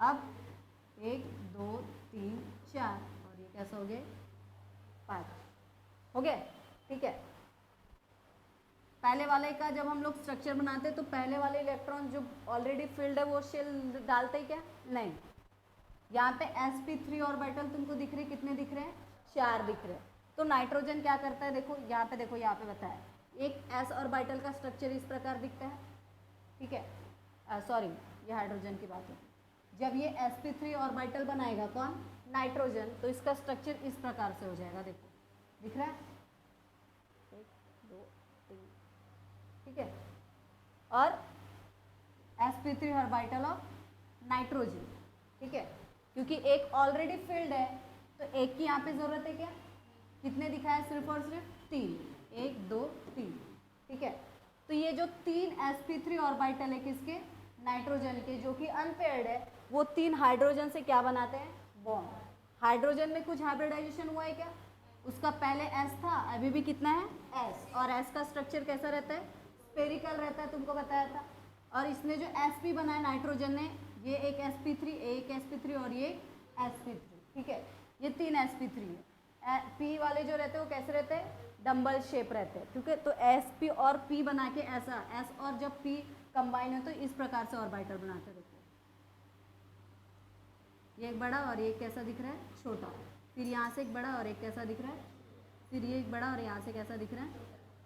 अब 1 2 3 4 और ये कैसा हो गया, 5 हो गया, ठीक है। पहले वाले का जब हम लोग स्ट्रक्चर बनाते हैं तो पहले वाले इलेक्ट्रॉन जो ऑलरेडी फिल्ड है वो शेल डालते ही क्या, नहीं। यहाँ पे sp3 ऑर्बिटल तुमको दिख रहे, कितने दिख रहे हैं, 4 दिख रहे हैं। तो नाइट्रोजन क्या करता है, देखो यहाँ पे, देखो यहाँ पे बताया, एक s ऑर्बिटल का स्ट्रक्चर इस प्रकार दिखता है, ठीक है। सॉरी, ये हाइड्रोजन की बात है। जब ये sp3 ऑर्बिटल बनाएगा कौन, नाइट्रोजन, तो इसका स्ट्रक्चर इस प्रकार से हो जाएगा, देखो दिख रहा है, 1 2 3, ठीक है। और sp3 ऑर्बिटल ऑफ नाइट्रोजन, ठीक है, क्योंकि एक ऑलरेडी फिल्ड है तो एक की यहाँ पे जरूरत है क्या, कितने दिखाया, सिर्फ और सिर्फ 3, 1 2 3, ठीक है। तो ये जो 3 sp3 ऑर्बिटल है किसके, नाइट्रोजन के, जो कि अनपेयर्ड है, वो 3 हाइड्रोजन से क्या बनाते हैं, बॉन्ड। हाइड्रोजन में कुछ हाइब्रिडाइजेशन हुआ है क्या, उसका पहले s था, अभी भी कितना है, s, और s का स्ट्रक्चर कैसा रहता है, स्पेरिकल रहता है, तुमको बताया था। और इसने जो sp बनाया नाइट्रोजन ने, ये एक sp3, एक sp3 और ये sp3, ठीक है। ये 3 sp3 है। p वाले जो रहते हैं वो कैसे रहते हैं, डम्बल शेप रहते हैं, ठीक है। तो sp और p बना के ऐसा, s और जब p कंबाइन हो तो इस प्रकार से ऑर्बिटल बनाते हैं, देखो ये एक बड़ा और एक कैसा दिख रहा है, छोटा, फिर यहाँ से एक बड़ा और एक कैसा दिख रहा है, फिर ये एक बड़ा और यहाँ से कैसा दिख रहा है,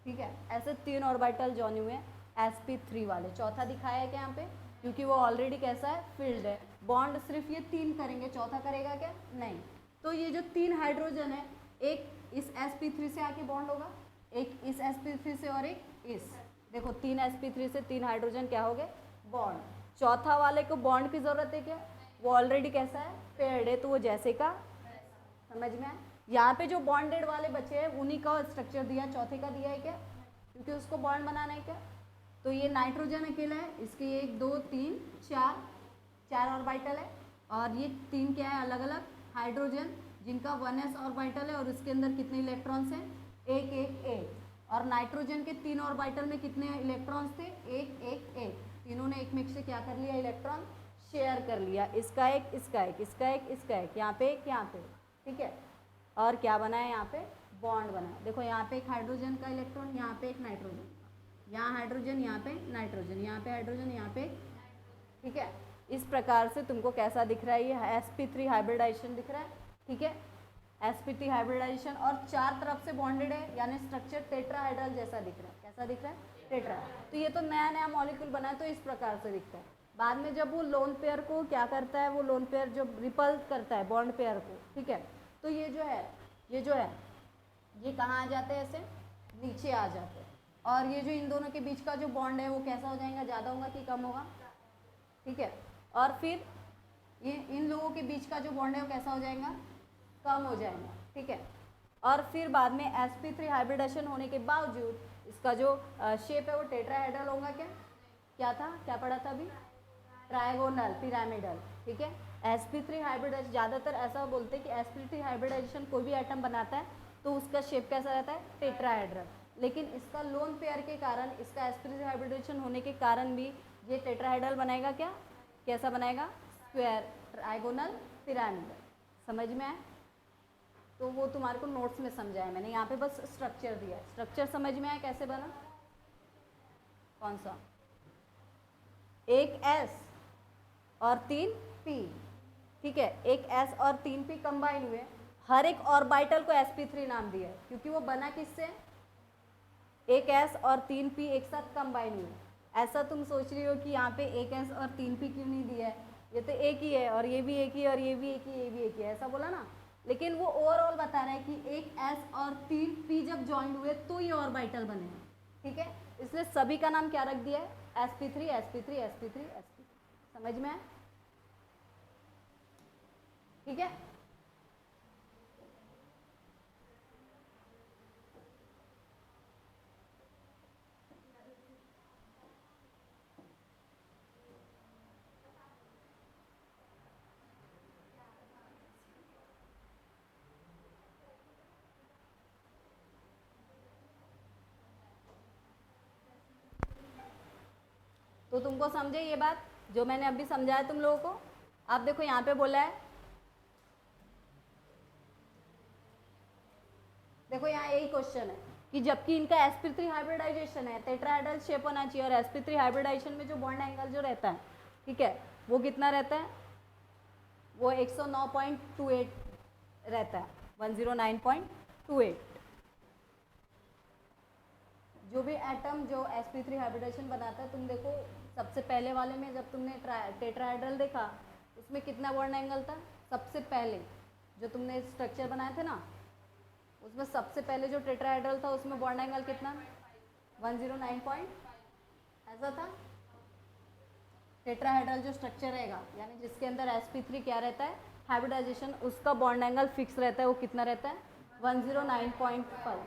ठीक है। ऐसे 3 ऑर्बिटल जॉइन हुए हैं sp3 वाले। चौथा दिखाया है क्या यहाँ पे, क्योंकि वो ऑलरेडी कैसा है, फिल्ड है, बॉन्ड सिर्फ ये 3 करेंगे, चौथा करेगा क्या, नहीं। तो ये जो 3 हाइड्रोजन है, एक इस sp3 से आके बॉन्ड होगा, एक इस sp3 से और एक इस, देखो 3 sp3 से 3 हाइड्रोजन क्या हो गए, बॉन्ड। चौथा वाले को बॉन्ड की जरूरत है क्या, वो ऑलरेडी कैसा है, पेयर्ड है, तो वो जैसे का, समझ में आया। यहाँ पे जो बॉन्डेड वाले बचे हैं उन्हीं का स्ट्रक्चर दिया, चौथे का दिया है क्या, क्योंकि उसको बॉन्ड बनाना है क्या। तो ये नाइट्रोजन अकेला है, इसके 1 2 3 4 ऑर्बिटल है, और ये 3 क्या है, अलग अलग हाइड्रोजन, जिनका 1s ऑर्बिटल है, और इसके अंदर कितने इलेक्ट्रॉन्स हैं, 1 1 1। और नाइट्रोजन के 3 ऑर्बिटल में कितने इलेक्ट्रॉन्स थे, 1 1 1। तीनों ने एक में से क्या कर लिया, इलेक्ट्रॉन शेयर कर लिया, इसका एक, इसका एक, इसका एक, इसका एक, यहाँ पे एक, यहाँ पे, ठीक है। और क्या बना है, यहाँ पे बॉन्ड बना है, देखो यहाँ पे एक हाइड्रोजन का इलेक्ट्रॉन, यहाँ पे एक नाइट्रोजन, यहाँ हाइड्रोजन, यहाँ पे नाइट्रोजन, यहाँ पे हाइड्रोजन, यहाँ पे, ठीक है। इस प्रकार से तुमको कैसा दिख रहा है, ये sp3 हाइब्रिडाइजेशन दिख रहा है, ठीक है। sp3 हाइब्रिडाइजेशन और 4 तरफ से बॉन्डेड है, यानी स्ट्रक्चर टेट्राहाइड्रल जैसा दिख रहा है, कैसा दिख रहा है, टेट्रा। तो ये तो नया नया मॉलिक्यूल बना है, तो इस प्रकार से दिखता है। बाद में जब वो लोन पेयर को क्या करता है, वो लोन पेयर जो रिपल करता है बॉन्ड पेयर को, ठीक है, तो ये जो है, ये कहाँ आ जाते हैं, ऐसे नीचे आ जाते हैं। और ये जो इन दोनों के बीच का जो बॉन्ड है वो कैसा हो जाएगा, ज़्यादा होगा कि कम होगा, ठीक है। और फिर ये इन लोगों के बीच का जो बॉन्ड है वो कैसा हो जाएगा, कम हो जाएगा, ठीक है। और फिर बाद में sp3 हाइब्रिडेशन होने के बावजूद इसका जो शेप है वो टेट्राहेड्रल होगा क्या, क्या था, क्या पढ़ा था अभी, ट्रायगोनल पिरामिडल, ठीक है। sp3 हाइब्रिडाइजेशन, ज़्यादातर ऐसा बोलते हैं कि sp3 हाइब्रिडाइजेशन कोई भी एटम बनाता है तो उसका शेप कैसा रहता है, टेट्राहेड्रल। लेकिन इसका लोन पेयर के कारण, इसका sp3 हाइब्रिडेशन होने के कारण भी ये टेट्राहेड्रल बनाएगा क्या, कैसा बनाएगा, स्क्वायर ट्रायगोनल पिरामिडल। समझ में आए, तो वो तुम्हारे को नोट्स में समझाया मैंने, यहाँ पे बस स्ट्रक्चर दिया है। स्ट्रक्चर समझ में आया कैसे बना, कौन सा, एक S और 3 P, ठीक है, एक S और 3 P कंबाइन हुए, हर एक ऑर्बिटल को sp3 नाम दिया है, क्योंकि वो बना किससे, एक S और 3 P एक साथ कंबाइन हुए। ऐसा तुम सोच रही हो कि यहाँ पे एक S और 3 P क्यों नहीं दिया है, ये तो एक ही है, और ये भी एक ही, और ये भी एक ही, ये भी एक ही, ऐसा बोला ना। लेकिन वो ओवरऑल बता रहा है कि एक S और 3 P जब जॉइंट हुए तो ये ऑर्बिटल बने हैं, ठीक है। इसलिए सभी का नाम क्या रख दिया है, sp3 sp3 sp3 sp3। समझ में आए, ठीक है। तो तुमको समझे ये बात जो मैंने अभी समझाया तुम लोगों को? आप देखो यहाँ पे बोला है, देखो यहाँ यही क्वेश्चन है कि जबकि इनका sp3 हाइब्रिडाइजेशन है, टेट्राहेड्रल शेप होना चाहिए, और sp3 हाइब्रिडाइजेशन में जो बॉन्ड एंगल जो रहता है, ठीक है, वो कितना रहता है? वो 109.28 रहता है, 109.28। जो भी एटम जो sp3 हाइब्रिडाइजेशन बनाता है, तुम देखो सबसे पहले वाले में जब तुमने टेट्राहेड्रल देखा उसमें कितना बॉन्ड एंगल था? सबसे पहले जो तुमने स्ट्रक्चर बनाए थे ना, उसमें सबसे पहले जो टेट्राहेड्रल था उसमें बॉन्ड एंगल कितना? 109 पॉइंट ऐसा था। टेट्राहेड्रल जो स्ट्रक्चर रहेगा यानी जिसके अंदर sp3 क्या रहता है? हाइब्रिडाइजेशन, उसका बॉन्ड एंगल फिक्स रहता है, वो कितना रहता है? 109.5।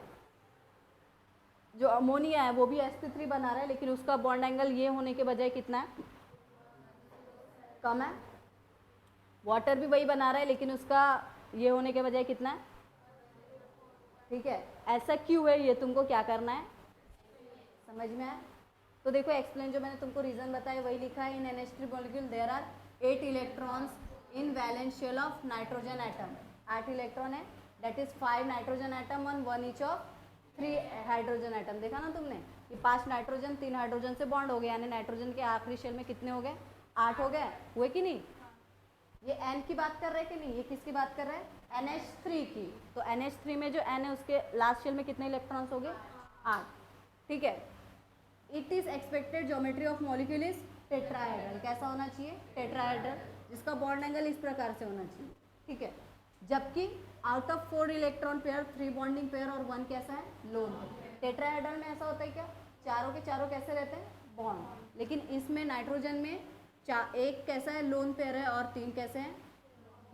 जो अमोनिया है वो भी sp3 बना रहा है, लेकिन उसका बॉन्ड एंगल ये होने के बजाय कितना है? कम है। वाटर भी वही बना रहा है, लेकिन उसका ये होने के बजाय कितना है? ठीक है, ऐसा क्यों है ये तुमको क्या करना है, समझ में आया? तो देखो एक्सप्लेन, जो मैंने तुमको रीजन बताया वही लिखा है। In NH3 molecule there are 8 electrons in valence shell of nitrogen atom. 8 electron है, that is 5 nitrogen atom on 1 each of 3 hydrogen atom. देखा ना तुमने कि 5 नाइट्रोजन 3 हाइड्रोजन से बॉन्ड हो गए, यानी नाइट्रोजन के आखिरी शेल में कितने हो गए? 8 हो गए, हुए कि नहीं? ये N की बात कर रहे हैं कि नहीं? ये किसकी बात कर रहे हैं? NH3 की। तो NH3 में जो N है उसके लास्ट शेल में कितने इलेक्ट्रॉन्स हो गए? 8। ठीक है। It is expected geometry of molecule is tetrahedral. कैसा होना चाहिए? टेट्राहेड्रल, जिसका बॉन्ड एंगल इस प्रकार से होना चाहिए। ठीक है, जबकि out of 4 electron pair 3 bonding pair और 1 कैसा है? लोन। टेट्राहेड्रल में ऐसा होता है क्या? चारों के चारों कैसे रहते हैं? बॉन्ड। लेकिन इसमें नाइट्रोजन में एक कैसा है? लोन पेयर है, और 3 कैसे हैं?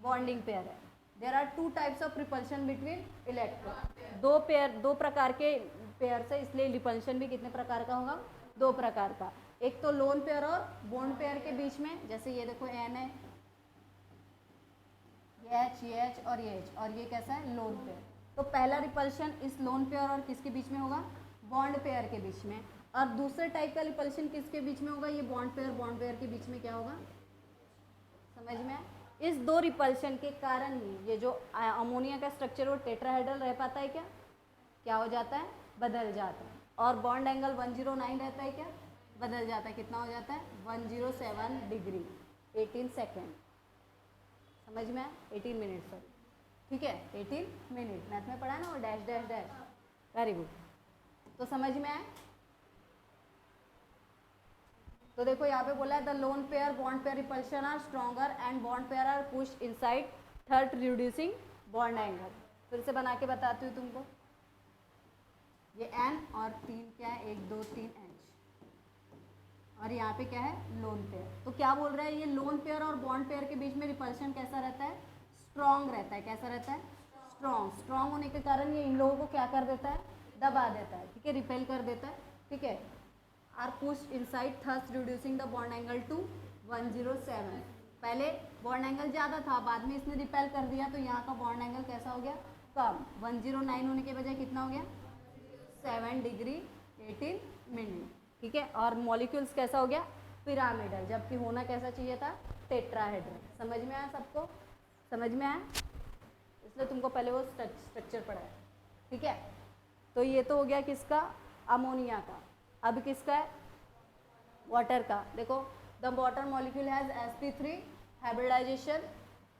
बॉन्डिंग पेयर है। There are 2 types of repulsion between electron. दो प्रकार के पेयर से, इसलिए रिपल्शन भी कितने प्रकार का होगा? 2 प्रकार का। एक तो लोन पेयर और बॉन्ड पेयर के बीच में, जैसे ये देखो N है, ये H और ये H, और ये कैसा है? Lone pair. तो पहला रिपल्शन इस लोन पेयर और किसके बीच में होगा? बॉन्ड पेयर के बीच में। और दूसरे टाइप का रिपल्शन किसके बीच में होगा? ये बॉन्ड पेयर के बीच में क्या होगा? समझ में? इस 2 रिपल्शन के कारण ही ये जो अमोनिया का स्ट्रक्चर वो टेट्राहेड्रल रह पाता है क्या? क्या हो जाता है? बदल जाता है। और बॉन्ड एंगल 109 रहता है क्या? बदल जाता है। कितना हो जाता है? 107 डिग्री 18 सेकेंड। समझ में? 18 मिनट सॉरी। ठीक है, 18 मिनट मैथ में पढ़ा ना, वो dash dash dash. Very good. तो समझ में आए? तो देखो यहाँ पे बोला है the lone pair bond pair repulsion are stronger and bond pair are pushed inside thereby reducing bond angle. फिर से बना के बताती हूँ तुमको। ये N और 3 क्या है? 1 2 3 H, और यहाँ पे क्या है? Lone pair. तो क्या बोल रहा है? ये लोन पेयर और बॉन्ड पेयर के बीच में रिपल्शन कैसा रहता है? स्ट्रॉन्ग रहता है। कैसा रहता है? स्ट्रॉन्ग। स्ट्रॉन्ग होने के कारण ये इन लोगों को क्या कर देता है? दबा देता है। ठीक है, रिपेल कर देता है। ठीक है, are pushed inside thus reducing the bond angle to 107। पहले बॉन्ड एंगल ज़्यादा था, बाद में इसने रिपेल कर दिया, तो यहाँ का बॉन्ड एंगल कैसा हो गया? कम। 109 होने के बजाय कितना हो गया? 7 डिग्री 18 मिनट। ठीक है, और मॉलिक्यूल्स कैसा हो गया? पिरामिडल, जबकि होना कैसा चाहिए था? टेट्राहेड्रल। समझ में आया सबको? समझ में आया? इसलिए तुमको पहले वो स्ट्रक्चर पढ़ा है। ठीक है, तो ये तो हो गया किसका? अमोनिया का। अब किसका है? वाटर का। देखो the water molecule has sp3 hybridization.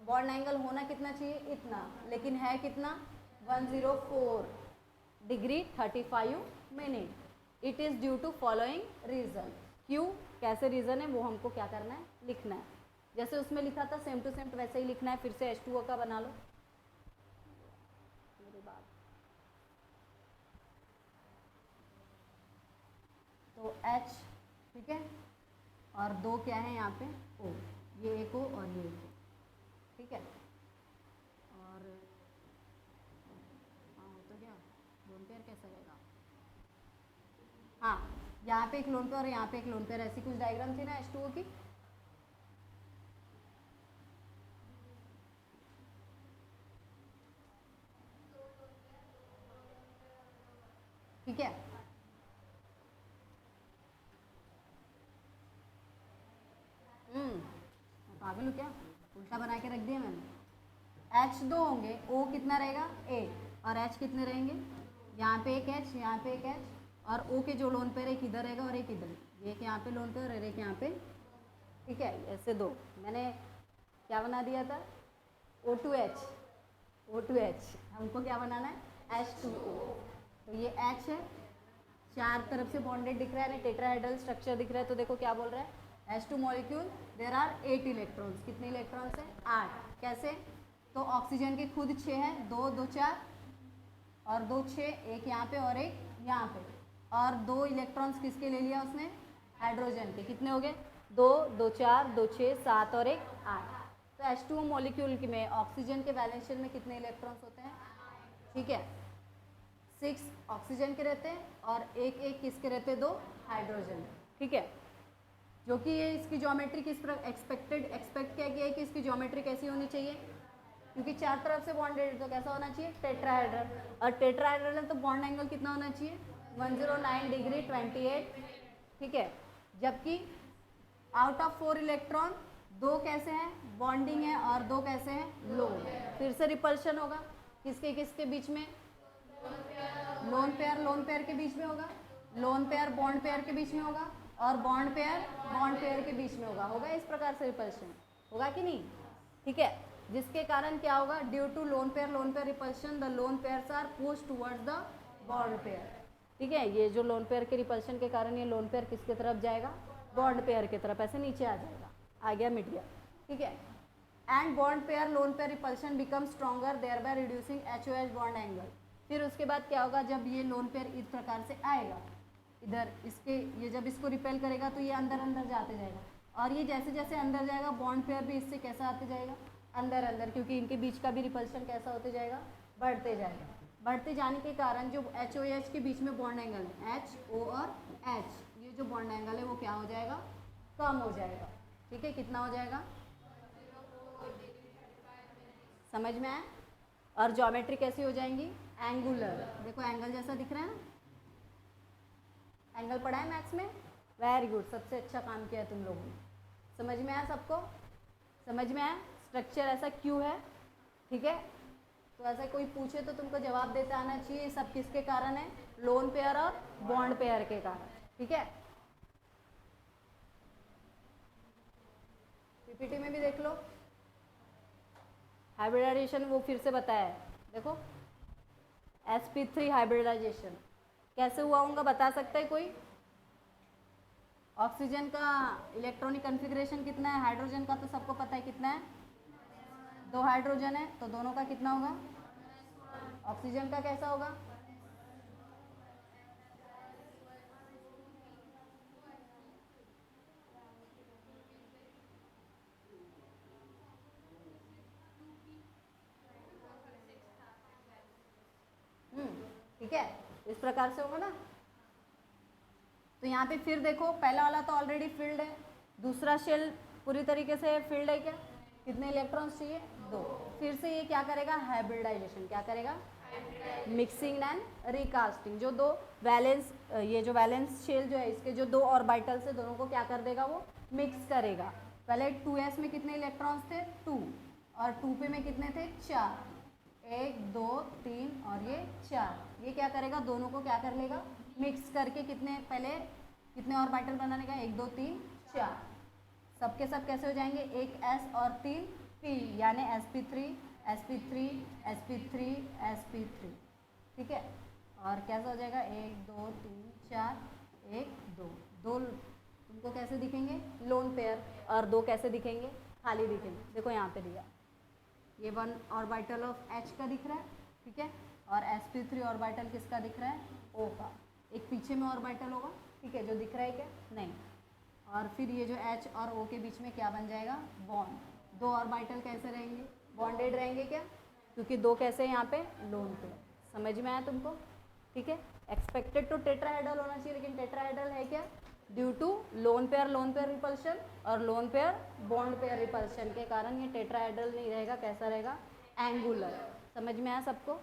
Bond angle होना कितना चाहिए? इतना, लेकिन है कितना? 104 degree 35 minute. It is due to following reason. क्यों? कैसे रीज़न है वो हमको क्या करना है? लिखना है। जैसे उसमें लिखा था सेम टू सेम वैसे ही लिखना है। फिर से H2O का बना लो मेरे बाद। तो H, ठीक है, और 2 क्या है यहाँ पे? O। ये एक O और ये एक O। ठीक है, लोन पेयर कैसा रहेगा? हाँ, यहाँ पे एक लोन पेयर और यहाँ पे एक लोन पेयर, ऐसी कुछ डायग्राम थी ना H2O की। ठीक है, पागल हूँ क्या, उल्टा बना के रख दिया मैंने। H2 होंगे, O कितना रहेगा 8 और H कितने रहेंगे, यहाँ पे एक H, यहाँ पे एक H, और O के जो लोन पेयर एक इधर रहेगा और एक इधर, ये एक यहाँ पे लोन पेयर और एक यहाँ पे। ठीक है, ऐसे दो मैंने क्या बना दिया था, O2H, O2H, हमको क्या बनाना है H2O। तो ये H है, चार तरफ से बॉन्डेड दिख रहा है ना, टेट्राहेड्रल स्ट्रक्चर दिख रहा है। तो देखो क्या बोल रहा है, H2 molecule there are 8 electrons, कितने इलेक्ट्रॉन्स हैं 8। कैसे, तो ऑक्सीजन के खुद 6 हैं, 2 2 4 और 2 6, एक यहाँ पे और एक यहाँ पे, और 2 इलेक्ट्रॉन्स किसके ले लिया उसने, हाइड्रोजन के। कितने हो गए, 2 2 4 2 6 7 और एक 8। तो H2O मॉलिक्यूल में ऑक्सीजन के वैलेंस शेल में कितने इलेक्ट्रॉन्स होते हैं, ठीक है 6 ऑक्सीजन के रहते हैं और एक एक किसके रहते हैं, 2 हाइड्रोजन। ठीक है, जो कि ये इसकी ज्योमेट्री किस पर एक्सपेक्ट क्या किया है कि इसकी ज्योमेट्री कैसी होनी चाहिए, क्योंकि चार तरफ से बॉन्डेड, तो कैसा होना चाहिए टेट्राहेड्रल, और टेट्राहेड्रल है तो बॉन्ड एंगल कितना होना चाहिए 109 डिग्री 28। ठीक है, जबकि आउट ऑफ 4 इलेक्ट्रॉन 2 कैसे हैं बॉन्डिंग है और 2 कैसे हैं लो। फिर से रिपल्शन होगा किसके किसके बीच में, लोन पेयर के बीच में होगा, लोन पेयर बॉन्ड पेयर के बीच में होगा, और बॉन्ड पेयर के बीच में होगा इस प्रकार से रिपल्शन होगा कि नहीं। ठीक है, जिसके कारण क्या होगा, due to lone pair repulsion the lone pairs are pushed towards the bond pair. ठीक है, ये जो लोन पेयर के रिपल्शन के कारण ये लोन पेयर किसके तरफ जाएगा, बॉन्ड पेयर की तरफ, ऐसे नीचे आ जाएगा, आ गया मिट गया। ठीक है, and bond pair lone pair repulsion become stronger thereby बाय रिड्यूसिंग HOH बॉन्ड एंगल। फिर उसके बाद क्या होगा, जब ये लोन पेयर इस प्रकार से आएगा इधर इसके, ये जब इसको रिपेल करेगा तो ये अंदर अंदर जाते जाएगा, और ये जैसे जैसे अंदर जाएगा बॉन्ड पेयर भी इससे कैसा आते जाएगा अंदर अंदर, क्योंकि इनके बीच का भी रिपल्शन कैसा होते जाएगा, बढ़ते जाएगा। बढ़ते जाने के कारण जो HOH के बीच में बॉन्ड एंगल है HO और H, ये जो बॉन्ड एंगल है वो क्या हो जाएगा, कम हो जाएगा। ठीक है, कितना हो जाएगा, समझ में आया। और ज्योमेट्री कैसी हो जाएंगी, एंगुलर, देखो एंगल जैसा दिख रहा है ना, एंगल पढ़ा है मैथ्स में, वेरी गुड, सबसे अच्छा काम किया है तुम लोगों ने। समझ में आया सबको, समझ में आया, स्ट्रक्चर ऐसा क्यों है। ठीक है, तो ऐसा कोई पूछे तो तुमको जवाब देते आना चाहिए, सब किसके कारण है, लोन पेयर और बॉन्ड पेयर के कारण। ठीक है, पीपीटी में भी देख लो, हाइब्रिडाइजेशन वो फिर से बताया है, देखो sp3 हाइब्रिडाइजेशन कैसे हुआ होगा बता सकता है कोई, ऑक्सीजन का इलेक्ट्रॉनिक कन्फिग्रेशन कितना है, हाइड्रोजन का तो सबको पता है कितना है, 2 हाइड्रोजन है तो दोनों का कितना होगा, ऑक्सीजन का कैसा होगा, ठीक है, इस प्रकार से होगा ना। तो यहाँ पे फिर देखो, पहला वाला तो ऑलरेडी फिल्ड है, दूसरा शेल पूरी तरीके से फिल्ड है क्या, कितने इलेक्ट्रॉन्स चाहिए 2। फिर से ये क्या करेगा, हाइब्रिडाइजेशन, क्या करेगा, मिक्सिंग एंड रिकास्टिंग, जो 2 वैलेंस, ये जो वैलेंस शेल जो है इसके जो 2 ऑर्बिटल्स है दोनों को क्या कर देगा, वो मिक्स करेगा। पहले 2s में कितने इलेक्ट्रॉन्स थे 2, और 2p में कितने थे 4, 1 2 3 और ये 4, ये क्या करेगा, दोनों को क्या कर लेगा, मिक्स करके कितने, पहले कितने ऑर्बिटल बनाने का, 1 2 3 4, सबके सब कैसे हो जाएंगे, एक s और 3 p, यानी sp3 sp3 sp3 sp3। ठीक है, और कैसा हो जाएगा, 1 2 3 4 1 2, 2 तुमको कैसे दिखेंगे, लोन पेयर, और 2 कैसे दिखेंगे, खाली दिखेंगे। देखो यहाँ पे दिया, ये 1 ऑर्बिटल ऑफ H का दिख रहा है, ठीक है, और sp3 ऑर्बिटल किसका दिख रहा है, O का, एक पीछे में ऑर्बिटल होगा, ठीक है, जो दिख रहा है क्या, नहीं, और फिर ये जो H और O के बीच में क्या बन जाएगा, बॉन्ड, 2 ऑर्बिटल कैसे रहेंगे, बॉन्डेड रहेंगे क्या, क्योंकि 2 कैसे हैं यहाँ पे, लोन पे। समझ में आया तुमको, ठीक है। एक्सपेक्टेड टू टेट्राहेड्रल होना चाहिए, लेकिन टेट्राहेड्रल है क्या, due to lone pair repulsion और lone pair bond pair repulsion के कारण ये टेट्राहेड्रल नहीं रहेगा, कैसा रहेगा, एंगुलर। समझ में आया सबको?